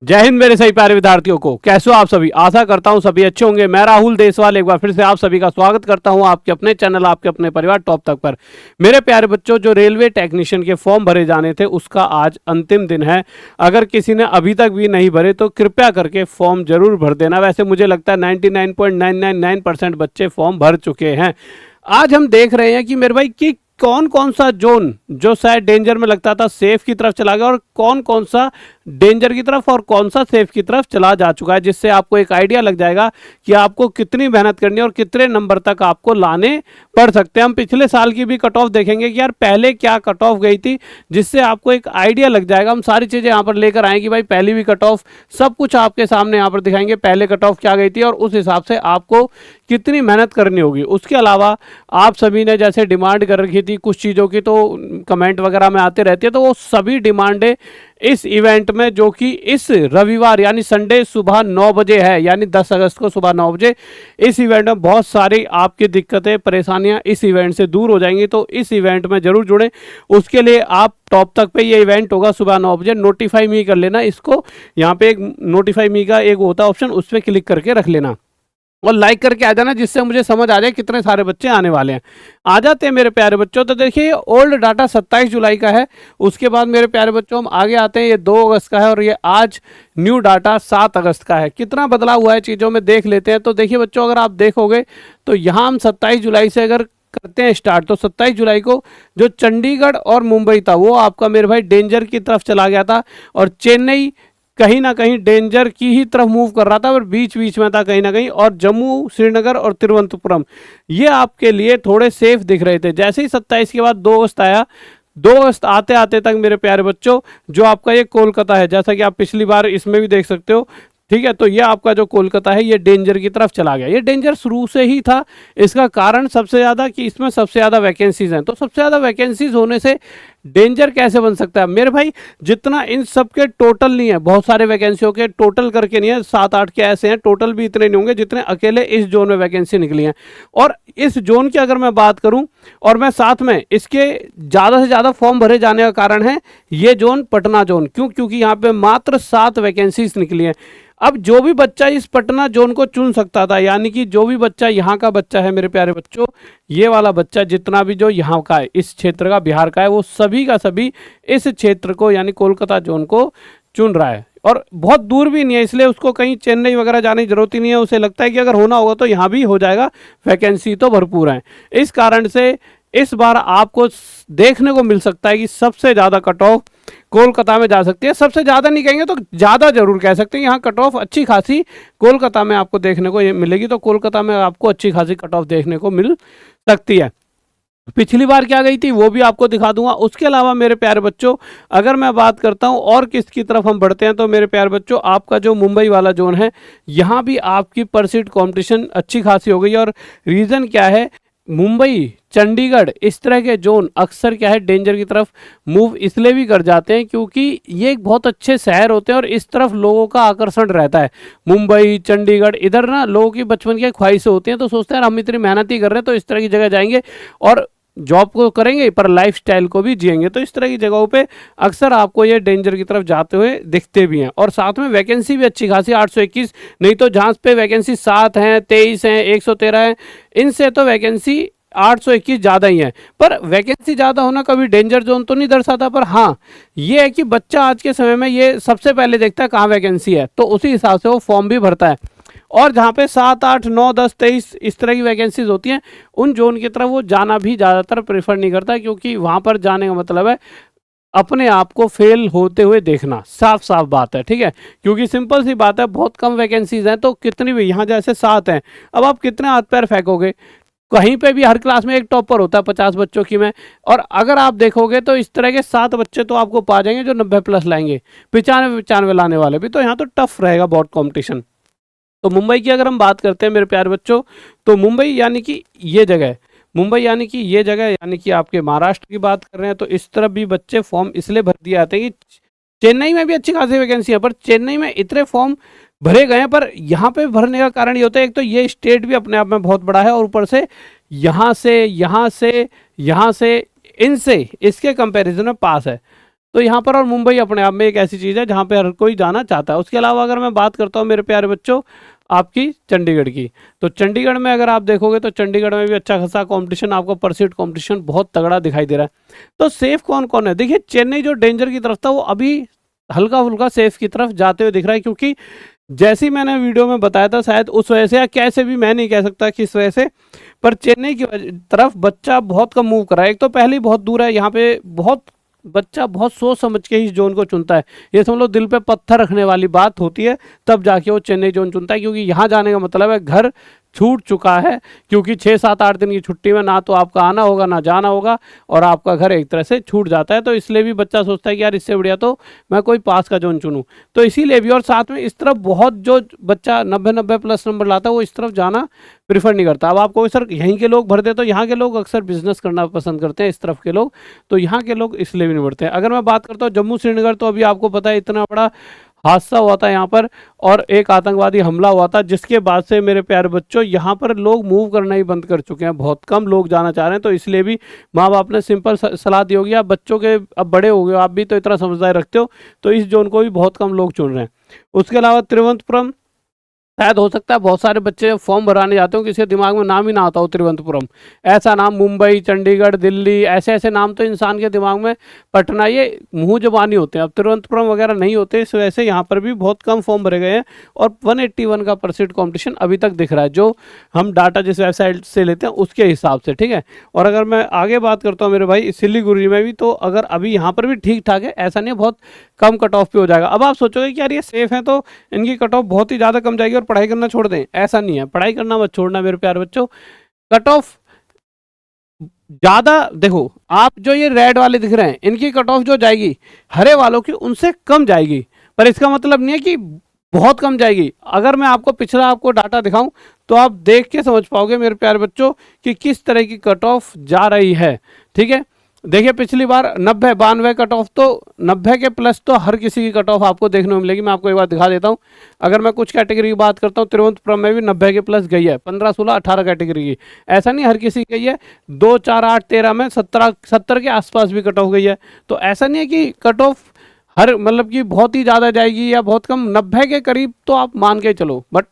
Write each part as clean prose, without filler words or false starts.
जय हिंद मेरे सही प्यारे विद्यार्थियों को, कैसे हो आप सभी। आशा करता हूं सभी अच्छे होंगे। मैं राहुल देसवाल एक बार फिर से आप सभी का स्वागत करता हूं आपके अपने चैनल, आपके अपने परिवार टॉप तक पर। मेरे प्यारे बच्चों, जो रेलवे टेक्नीशियन के फॉर्म भरे जाने थे उसका आज अंतिम दिन है। अगर किसी ने अभी तक भी नहीं भरे तो कृपया करके फॉर्म जरूर भर देना। वैसे मुझे लगता है 99.999% बच्चे फॉर्म भर चुके हैं। आज हम देख रहे हैं कि मेरे भाई कि कौन कौन सा जोन जो शायद डेंजर में लगता था सेफ की तरफ चला गया, और कौन कौन सा डेंजर की तरफ और कौन सा सेफ की तरफ चला जा चुका है, जिससे आपको एक आइडिया लग जाएगा कि आपको कितनी मेहनत करनी है और कितने नंबर तक आपको लाने पड़ सकते हैं। हम पिछले साल की भी कट ऑफ देखेंगे कि यार पहले क्या कट ऑफ गई थी, जिससे आपको एक आइडिया लग जाएगा। हम सारी चीज़ें यहाँ पर लेकर आएँ कि भाई पहली भी कट ऑफ सब कुछ आपके सामने यहाँ पर दिखाएंगे, पहले कट ऑफ क्या गई थी और उस हिसाब से आपको कितनी मेहनत करनी होगी। उसके अलावा आप सभी ने जैसे डिमांड कर रखी थी कुछ चीज़ों की, तो कमेंट वगैरह में आते रहती है, तो वो सभी डिमांडें इस इवेंट में जो कि इस रविवार यानी संडे सुबह 9 बजे है, यानी 10 अगस्त को सुबह 9 बजे इस इवेंट में बहुत सारी आपकी दिक्कतें परेशानियां इस इवेंट से दूर हो जाएंगी। तो इस इवेंट में जरूर जुड़ें। उसके लिए आप टॉप तक पे ये इवेंट होगा सुबह 9 बजे, नोटिफाई मी कर लेना इसको। यहाँ पे एक नोटिफाई मी का एक होता है ऑप्शन, उस पर क्लिक करके रख लेना और लाइक करके आ जाना, जिससे मुझे समझ आ जाए कितने सारे बच्चे आने वाले हैं। आ जाते हैं मेरे प्यारे बच्चों। तो देखिए ओल्ड डाटा 27 जुलाई का है। उसके बाद मेरे प्यारे बच्चों हम आगे आते हैं, ये 2 अगस्त का है और ये आज न्यू डाटा 7 अगस्त का है। कितना बदलाव हुआ है चीज़ों में देख लेते हैं। तो देखिए बच्चों, अगर आप देखोगे तो यहाँ हम 27 जुलाई से अगर करते हैं स्टार्ट, तो 27 जुलाई को जो चंडीगढ़ और मुंबई था वो आपका मेरे भाई डेंजर की तरफ चला गया था, और चेन्नई कहीं ना कहीं डेंजर की ही तरफ मूव कर रहा था, और बीच बीच में था कहीं ना कहीं। और जम्मू, श्रीनगर और तिरुवनंतपुरम ये आपके लिए थोड़े सेफ दिख रहे थे। जैसे ही 27 के बाद 2 अगस्त आया, 2 अगस्त आते आते तक मेरे प्यारे बच्चों जो आपका ये कोलकाता है, जैसा कि आप पिछली बार इसमें भी देख सकते हो, ठीक है। तो ये आपका जो कोलकाता है ये डेंजर की तरफ चला गया। ये डेंजर शुरू से ही था। इसका कारण सबसे ज़्यादा कि इसमें सबसे ज़्यादा वैकेंसीज हैं। तो सबसे ज़्यादा वैकेंसीज होने से डेंजर कैसे बन सकता है मेरे भाई? जितना इन सब के टोटल नहीं है, बहुत सारे वैकेंसियों के टोटल करके नहीं है, 7-8 के ऐसे हैं, टोटल भी इतने नहीं होंगे जितने अकेले इस जोन में वैकेंसी निकली हैं। और इस जोन की अगर मैं बात करूं, और मैं साथ में इसके ज़्यादा से ज़्यादा फॉर्म भरे जाने का कारण है ये जोन पटना जोन। क्यों? क्योंकि यहाँ पे मात्र 7 वैकेंसीज निकली हैं। अब जो भी बच्चा इस पटना जोन को चुन सकता था, यानी कि जो भी बच्चा यहाँ का बच्चा है मेरे प्यारे बच्चों, ये वाला बच्चा जितना भी जो यहाँ का है, इस क्षेत्र का, बिहार का है, वो सभी का सभी इस क्षेत्र को यानी कोलकाता जोन को चुन रहा है। और बहुत दूर भी नहीं है, इसलिए उसको कहीं चेन्नई वगैरह जाने की जरूरत ही नहीं है। उसे लगता है कि अगर होना होगा तो यहाँ भी हो जाएगा, वैकेंसी तो भरपूर है। इस कारण से इस बार आपको देखने को मिल सकता है कि सबसे ज़्यादा कट ऑफ कोलकाता में जा सकती है। सबसे ज़्यादा नहीं कहेंगे तो ज़्यादा जरूर कह सकते हैं। यहाँ कट ऑफ अच्छी खासी कोलकाता में आपको देखने को ये मिलेगी। तो कोलकाता में आपको अच्छी खासी कट ऑफ देखने को मिल सकती है। पिछली बार क्या गई थी वो भी आपको दिखा दूंगा। उसके अलावा मेरे प्यारे बच्चों, अगर मैं बात करता हूं और किसकी तरफ हम बढ़ते हैं, तो मेरे प्यारे बच्चों आपका जो मुंबई वाला जोन है, यहाँ भी आपकी पर सीट कॉम्पिटिशन अच्छी खासी हो गई। और रीज़न क्या है? मुंबई, चंडीगढ़ इस तरह के जोन अक्सर क्या है डेंजर की तरफ मूव इसलिए भी कर जाते हैं क्योंकि ये एक बहुत अच्छे शहर होते हैं और इस तरफ लोगों का आकर्षण रहता है। मुंबई, चंडीगढ़, इधर ना लोगों की बचपन की ख्वाहिशें होती हैं, तो सोचते हैं हम इतनी मेहनत ही कर रहे हैं तो इस तरह की जगह जाएंगे और जॉब को करेंगे पर लाइफस्टाइल को भी जिएंगे। तो इस तरह की जगहों पे अक्सर आपको ये डेंजर की तरफ जाते हुए दिखते भी हैं। और साथ में वैकेंसी भी अच्छी खासी 821, नहीं तो जहाँ पे वैकेंसी 7 हैं, 23 हैं, 113 हैं, इनसे तो वैकेंसी 821 ज़्यादा ही है। पर वैकेंसी ज़्यादा होना कभी डेंजर जोन तो नहीं दर्शाता। पर हाँ, ये है कि बच्चा आज के समय में ये सबसे पहले देखता है कहाँ वैकेंसी है, तो उसी हिसाब से वो फॉर्म भी भरता है। और जहाँ पे 7, 8, 9, 10, 23 इस तरह की वैकेंसीज होती हैं, उन जोन की तरफ वो जाना भी ज़्यादातर प्रेफर नहीं करता, क्योंकि वहाँ पर जाने का मतलब है अपने आप को फेल होते हुए देखना। साफ साफ बात है, ठीक है। क्योंकि सिंपल सी बात है, बहुत कम वैकेंसीज हैं, तो कितनी भी यहाँ जैसे 7 हैं, अब आप कितने हाथ पैर फेंकोगे? कहीं पे भी हर क्लास में एक टॉपर होता है 50 बच्चों की में, और अगर आप देखोगे तो इस तरह के 7 बच्चे तो आपको पा जाएंगे जो 90+ लाएंगे, 95 लाने वाले भी। तो यहाँ तो टफ रहेगा बहुत कॉम्पिटिशन। तो मुंबई की अगर हम बात करते हैं मेरे प्यारे बच्चों, तो मुंबई यानी कि ये जगह है, मुंबई यानी कि ये जगह यानी कि आपके महाराष्ट्र की बात कर रहे हैं, तो इस तरफ भी बच्चे फॉर्म इसलिए भर दिए आते हैं कि चेन्नई में भी अच्छी खासी वैकेंसी है, पर चेन्नई में इतने फॉर्म भरे गए हैं। पर यहाँ पे भरने का कारण ये होता है, एक तो ये स्टेट भी अपने आप में बहुत बड़ा है, और ऊपर से यहाँ से यहाँ से यहाँ से इनसे इसके कंपैरिजन में पास है। तो यहाँ पर और मुंबई अपने आप में एक ऐसी चीज़ है जहाँ पे हर कोई जाना चाहता है। उसके अलावा अगर मैं बात करता हूँ मेरे प्यारे बच्चों आपकी चंडीगढ़ की, तो चंडीगढ़ में अगर आप देखोगे तो चंडीगढ़ में भी अच्छा खासा कंपटीशन, आपको परसीड कंपटीशन बहुत तगड़ा दिखाई दे रहा है। तो सेफ कौन कौन है, देखिए चेन्नई जो डेंजर की तरफ था वो अभी हल्का फुल्का सेफ की तरफ जाते हुए दिख रहा है, क्योंकि जैसी मैंने वीडियो में बताया था शायद उस वजह से या कैसे भी, मैं नहीं कह सकता कि इस वजह से, पर चेन्नई की तरफ बच्चा बहुत कम मूव कर रहा है। एक तो पहले ही बहुत दूर है, यहाँ पे बहुत बच्चा बहुत सोच समझ के ही इस जोन को चुनता है। ये समझ लो दिल पे पत्थर रखने वाली बात होती है, तब जाके वो चेन्नई जोन चुनता है, क्योंकि यहाँ जाने का मतलब है घर छूट चुका है, क्योंकि 6 7 8 दिन की छुट्टी में ना तो आपका आना होगा ना जाना होगा, और आपका घर एक तरह से छूट जाता है। तो इसलिए भी बच्चा सोचता है कि यार इससे बढ़िया तो मैं कोई पास का जोन चुनूं, तो इसीलिए भी। और साथ में इस तरफ बहुत जो बच्चा 90 प्लस नंबर लाता है वो इस तरफ जाना प्रीफर नहीं करता। अब आपको सर यहीं के लोग भरते, तो यहाँ के लोग अक्सर बिजनेस करना पसंद करते हैं, इस तरफ के लोग, तो यहाँ के लोग इसलिए भी नहीं बढ़ते हैं। अगर मैं बात करता हूँ जम्मू श्रीनगर, तो अभी आपको पता है इतना बड़ा हादसा हुआ था यहाँ पर, और एक आतंकवादी हमला हुआ था, जिसके बाद से मेरे प्यारे बच्चों यहाँ पर लोग मूव करना ही बंद कर चुके हैं, बहुत कम लोग जाना चाह रहे हैं। तो इसलिए भी माँ बाप ने सिंपल सलाह दी होगी, आप बच्चों के अब बड़े हो गए, आप भी तो इतना समझदारी रखते हो, तो इस जोन को भी बहुत कम लोग चुन रहे हैं। उसके अलावा तिरुवनंतपुरम, शायद हो सकता है बहुत सारे बच्चे फॉर्म भराने जाते हो किसी के दिमाग में नाम ही ना आता हो तिरुवनंतपुरम, ऐसा नाम मुंबई, चंडीगढ़, दिल्ली, ऐसे ऐसे नाम तो इंसान के दिमाग में, पटना, ये मुंह जबानी होते हैं। अब तिरुवनंतपुरम वगैरह नहीं होते, इस वजह से यहाँ पर भी बहुत कम फॉर्म भरे गए हैं, और 181 का परसेंट कॉम्पिटिशन अभी तक दिख रहा है, जो हम डाटा जिस वेबसाइट से लेते हैं उसके हिसाब से, ठीक है। और अगर मैं आगे बात करता हूँ मेरे भाई सिलीगुड़ी में भी, तो अगर अभी यहाँ पर भी ठीक ठाक है, ऐसा नहीं है बहुत कम कट ऑफ पे हो जाएगा। अब आप सोचोगे कि यार ये सेफ है तो इनकी कट ऑफ बहुत ही ज़्यादा कम जाएगी और पढ़ाई करना छोड़ दें, ऐसा नहीं है, पढ़ाई करना मत छोड़ना मेरे प्यारे बच्चों। कट ऑफ ज़्यादा देखो, आप जो ये रेड वाले दिख रहे हैं इनकी कट ऑफ जो जाएगी हरे वालों की उनसे कम जाएगी, पर इसका मतलब नहीं है कि बहुत कम जाएगी। अगर मैं आपको पिछला आपको डाटा दिखाऊं तो आप देख के समझ पाओगे मेरे प्यारे बच्चों कि किस तरह की कट ऑफ जा रही है, ठीक है। देखिए पिछली बार 90 92 कट ऑफ, तो 90 के प्लस तो हर किसी की कट ऑफ आपको देखने को मिलेगी। मैं आपको एक बार दिखा देता हूं। अगर मैं कुछ कैटेगरी की बात करता हूं, तिरुवनंतपुरम में भी 90 के प्लस गई है, 15 16 18 कैटेगरी की, ऐसा नहीं हर किसी की गई है। 2 4 8 13 में 70 के आसपास भी कट ऑफ गई है। तो ऐसा नहीं है कि कट ऑफ हर मतलब कि बहुत ही ज़्यादा जाएगी या बहुत कम, 90 के करीब तो आप मान के चलो, बट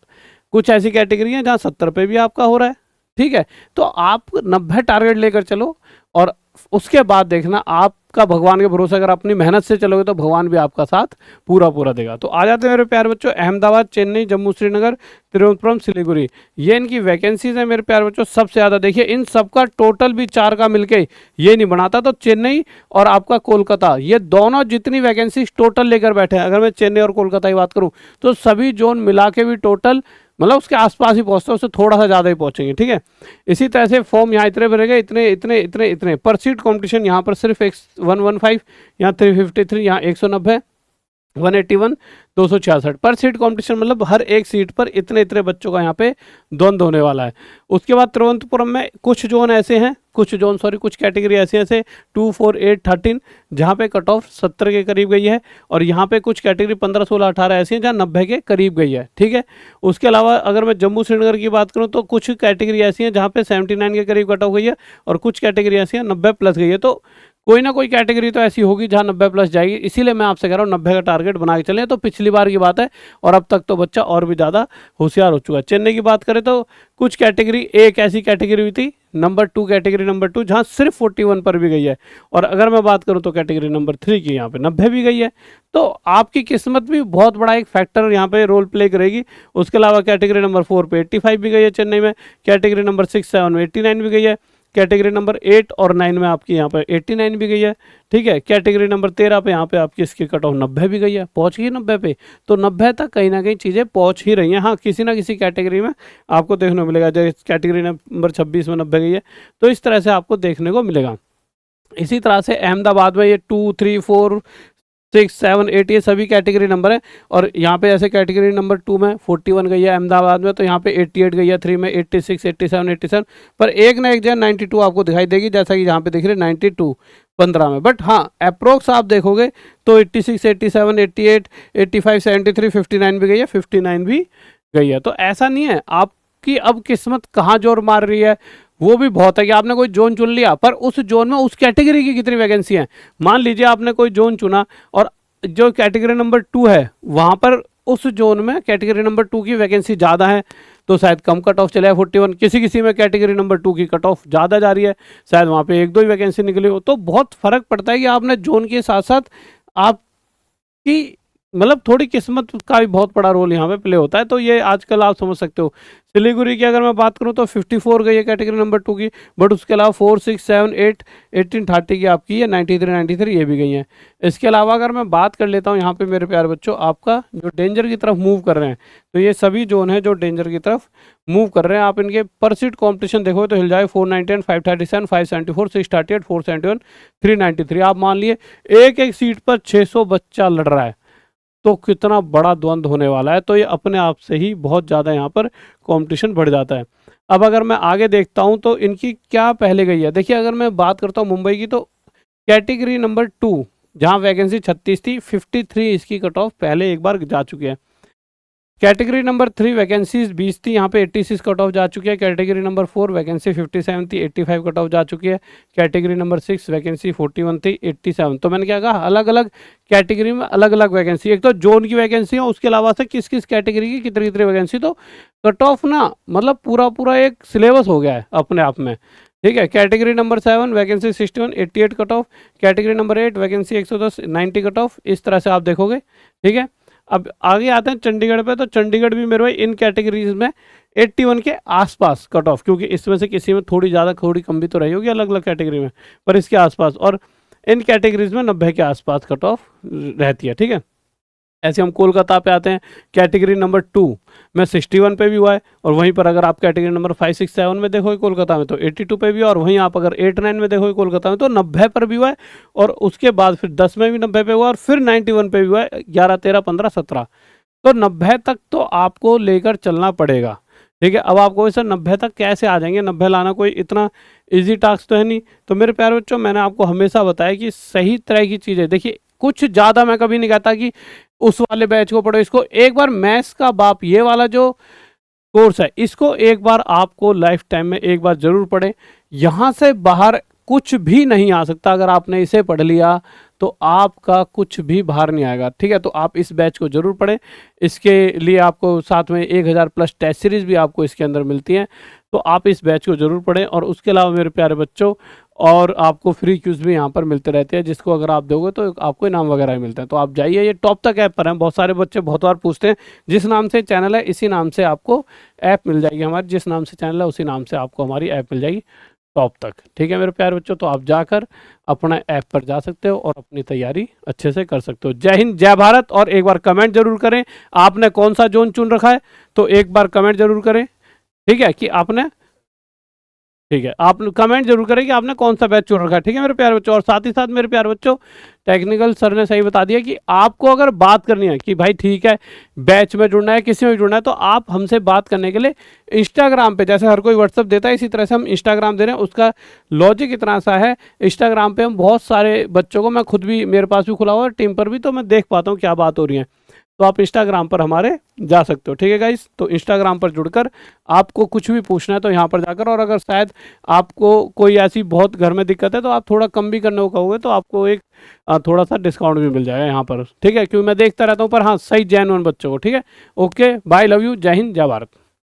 कुछ ऐसी कैटेगरी हैं जहाँ 70 पे भी आपका हो रहा है, ठीक है। तो आप 90 टारगेट लेकर चलो, और उसके बाद देखना आपका भगवान के भरोसे अगर अपनी मेहनत से चलोगे तो भगवान भी आपका साथ पूरा पूरा देगा। तो आ जाते हैं मेरे प्यारे बच्चों अहमदाबाद, चेन्नई, जम्मू श्रीनगर, तिरुवनंतपुरम, सिलीगुड़ी, ये इनकी वैकेंसीज हैं मेरे प्यारे बच्चों सबसे ज़्यादा। देखिए इन सबका टोटल भी 4 का मिलके ये नहीं बनाता, तो चेन्नई और आपका कोलकाता, ये दोनों जितनी वैकेंसी टोटल लेकर बैठे हैं, अगर मैं चेन्नई और कोलकाता की बात करूँ तो सभी जोन मिला के भी टोटल मतलब उसके आसपास ही पहुंचते हैं, उससे थोड़ा सा ज़्यादा ही पहुंचेंगे, ठीक है। इसी तरह से फॉर्म यहाँ इतने भरेंगे, इतने इतने इतने इतने पर सीट कॉम्पिटिशन यहाँ पर सिर्फ 115, यहाँ 353, यहाँ 190, 181, 266 पर सीट कंपटीशन, मतलब हर एक सीट पर इतने इतने बच्चों का यहाँ पे द्वंद्व होने वाला है। उसके बाद तिरुवनंतपुरम में कुछ जोन ऐसे हैं, कुछ कैटेगरी ऐसे ऐसे 2 4 8 13 जहाँ पे कट ऑफ 70 के करीब गई है, और यहाँ पे कुछ कैटेगरी 15 16 18 ऐसी हैं जहाँ 90 के करीब गई है, ठीक है। उसके अलावा अगर मैं जम्मू श्रीनगर की बात करूँ तो कुछ कैटेगरी ऐसी हैं जहाँ पे 79 के करीब कट ऑफ गई है, और कुछ कैटेगरी ऐसी हैं 90 प्लस गई है। तो कोई ना कोई कैटेगरी तो ऐसी होगी जहाँ 90 प्लस जाएगी, इसीलिए मैं आपसे कह रहा हूँ 90 का टारगेट बना के चलें। तो पिछली बार की बात है, और अब तक तो बच्चा और भी ज़्यादा होशियार हो चुका है। चेन्नई की बात करें तो कुछ कैटेगरी, एक ऐसी कैटेगरी हुई थी नंबर 2, कैटेगरी नंबर 2 जहाँ सिर्फ 41 पर भी गई है, और अगर मैं बात करूँ तो कैटेगरी नंबर 3 की यहाँ पे 90 भी गई है। तो आपकी किस्मत भी बहुत बड़ा एक फैक्टर यहाँ पे रोल प्ले करेगी। उसके अलावा कैटेगरी नंबर 4 पे 85 भी गई है चेन्नई में, कैटेगरी नंबर 6 7 में 89 भी गई है, कैटेगरी नंबर 8 और 9 में आपकी यहाँ पर 89 भी गई है, ठीक है। कैटेगरी नंबर 13 पे यहाँ पे आपकी इसकी कट ऑफ 90 भी गई है, पहुँच गई 90 पे। तो 90 तक कहीं ना कहीं चीज़ें पहुँच ही रही हैं। हाँ, किसी ना किसी कैटेगरी में आपको देखने को मिलेगा, जैसे कैटेगरी नंबर 26 में 90 गई है, तो इस तरह से आपको देखने को मिलेगा। इसी तरह से अहमदाबाद में ये 2 3 4 6 7 8 ये सभी कैटेगरी नंबर है, और यहाँ पे ऐसे कैटेगरी नंबर 2 में 41 गई है अहमदाबाद में, तो यहाँ पे 88 गई है, 3 में 86 87 87, पर एक ना एक जगह 92 आपको दिखाई देगी, जैसा कि यहाँ पे दिख रही है 92 15 में। बट हाँ, अप्रोक्स आप देखोगे तो 86 87 88 85 73 59 भी गई है, 59 भी गई है। तो ऐसा नहीं है आपकी अब किस्मत कहाँ जोर मार रही है वो भी बहुत है कि आपने कोई जोन चुन लिया, पर उस जोन में उस कैटेगरी की कितनी वैकेंसी है। मान लीजिए आपने कोई जोन चुना और जो कैटेगरी नंबर 2 है वहाँ पर उस जोन में कैटेगरी नंबर 2 की वैकेंसी ज़्यादा है, तो शायद कम कट ऑफ चला है 41। किसी किसी में कैटेगरी नंबर 2 की कट ऑफ ज़्यादा जा रही है, शायद वहाँ पे एक दो ही वैकेंसी निकली हो। तो बहुत फ़र्क पड़ता है कि आपने जोन के साथ साथ आपकी मतलब थोड़ी किस्मत का भी बहुत बड़ा रोल यहाँ पे प्ले होता है। तो ये आजकल आप समझ सकते हो। सिलीगुड़ी की अगर मैं बात करूँ तो 54 गई है कैटेगरी नंबर 2 की, बट उसके अलावा 4, 6, 7, 8, 18, 30 की आपकी है, 93 ये भी गई हैं। इसके अलावा अगर मैं बात कर लेता हूँ यहाँ पे मेरे प्यारे बच्चों, आपका जो डेंजर की तरफ मूव कर रहे हैं, तो ये सभी जोन है जो डेंजर की तरफ मूव कर रहे हैं। आप इनके पर सीट कॉम्पिटिशन देखो तो हिल जाए 491, 537, 574, 638, 471, 393। आप मान लिए एक एक सीट पर 600 बच्चा लड़ रहा है, तो कितना बड़ा द्वंद्व होने वाला है। तो ये अपने आप से ही बहुत ज़्यादा यहाँ पर कंपटीशन बढ़ जाता है। अब अगर मैं आगे देखता हूँ तो इनकी क्या पहले गई है, देखिए अगर मैं बात करता हूँ मुंबई की, तो कैटेगरी नंबर 2 जहाँ वैकेंसी 36 थी, 53 इसकी कट ऑफ पहले एक बार जा चुकी है। कैटेगरी नंबर 3 वैकेंसीज 20 थी, यहाँ पे 86 कट ऑफ जा चुकी है। कैटेगरी नंबर 4 वैकेंसी 57 थी, 85 कट ऑफ जा चुकी है। कैटेगरी नंबर 6 वैकेंसी 41 थी, 87। तो मैंने क्या कहा, अलग अलग कैटेगरी में अलग अलग वैकेंसी, एक तो जोन की वैकेंसी है, उसके अलावा से किस किस कैटेगरी की कितनी कितनी वैकेंसी। तो कट ऑफ ना मतलब पूरा पूरा एक सिलेबस हो गया है अपने आप में, ठीक है। Category number 7 vacancy 61, 88 cut off. Category number 8 vacancy 110, 90 cut off. इस तरह से आप देखोगे, ठीक है। अब आगे आते हैं चंडीगढ़ पे, तो चंडीगढ़ भी मेरे भाई इन कैटेगरीज में 81 के आसपास कट ऑफ, क्योंकि इसमें से किसी में थोड़ी ज़्यादा थोड़ी कम भी तो रही होगी अलग अलग कैटेगरी में, पर इसके आसपास। और इन कैटेगरीज में 90 के आसपास कट ऑफ रहती है, ठीक है। ऐसे हम कोलकाता पे आते हैं, कैटेगरी नंबर 2 में 61 पे भी हुआ है, और वहीं पर अगर आप कैटेगरी नंबर 5, 6, 7 में देखोगे कोलकाता में तो 82 पे भी हुआ, और वहीं आप अगर 8, 9 में देखोगे कोलकाता में तो 90 पर भी हुआ है, और उसके बाद फिर 10 में भी 90 पे हुआ, और फिर 91 पे भी हुआ है, 11, 13, 15, 17। तो 90 तक तो आपको लेकर चलना पड़ेगा, ठीक है। अब आपको सर 90 तक कैसे आ जाएंगे, 90 लाना कोई इतना ईजी टास्क तो है नहीं। तो मेरे प्यारे बच्चों, मैंने आपको हमेशा बताया कि सही तरह की चीज़ें देखिए, कुछ ज़्यादा मैं कभी नहीं कहता कि उस वाले बैच को पढ़ो, इसको एक बार मैथ्स का बाप ये वाला जो कोर्स है, इसको एक बार आपको लाइफ टाइम में एक बार जरूर पढ़ें। यहाँ से बाहर कुछ भी नहीं आ सकता। अगर आपने इसे पढ़ लिया तो आपका कुछ भी बाहर नहीं आएगा, ठीक है। तो आप इस बैच को जरूर पढ़ें। इसके लिए आपको साथ में 1000 प्लस टेस्ट सीरीज भी आपको इसके अंदर मिलती हैं, तो आप इस बैच को जरूर पढ़ें। और उसके अलावा मेरे प्यारे बच्चों, और आपको फ्री क्यूज भी यहाँ पर मिलते रहते हैं, जिसको अगर आप दोगे तो आपको इनाम वगैरह भी मिलते हैं। तो आप जाइए, ये टॉप तक ऐप पर हैं। बहुत सारे बच्चे बहुत बार पूछते हैं, जिस नाम से चैनल है इसी नाम से आपको ऐप मिल जाएगी हमारी, जिस नाम से चैनल है उसी नाम से आपको हमारी ऐप मिल जाएगी टॉप तक, ठीक है मेरे प्यारे बच्चों। तो आप जाकर अपना ऐप पर जा सकते हो और अपनी तैयारी अच्छे से कर सकते हो। जय हिंद, जय भारत। और एक बार कमेंट जरूर करें, आपने कौन सा जोन चुन रखा है, तो एक बार कमेंट जरूर करें, ठीक है, कि आपने, ठीक है, आप कमेंट जरूर करें कि आपने कौन सा बैच चुन रखा है, ठीक है मेरे प्यारे बच्चों। और साथ ही साथ मेरे प्यारे बच्चों, टेक्निकल सर ने सही बता दिया कि आपको अगर बात करनी है कि भाई ठीक है बैच में जुड़ना है, किसी में भी जुड़ना है, तो आप हमसे बात करने के लिए इंस्टाग्राम पे, जैसे हर कोई व्हाट्सअप देता है इसी तरह से हम इंस्टाग्राम दे रहे हैं। उसका लॉजिक इतना सा है, इंस्टाग्राम पे हम बहुत सारे बच्चों को, मैं खुद भी, मेरे पास भी खुला हुआ है टीम पर भी, तो मैं देख पाता हूँ क्या बात हो रही है। तो आप इंस्टाग्राम पर हमारे जा सकते हो, ठीक है गाइस। तो इंस्टाग्राम पर जुड़कर आपको कुछ भी पूछना है तो यहाँ पर जाकर, और अगर शायद आपको कोई ऐसी बहुत घर में दिक्कत है तो आप थोड़ा कम भी करने को कहोगे तो आपको एक थोड़ा सा डिस्काउंट भी मिल जाएगा यहाँ पर, ठीक है, क्योंकि मैं देखता रहता हूँ। पर हाँ, सही जेन्युइन बच्चों को, ठीक है। ओके, बाय, लव यू, जय हिंद, जय भारत।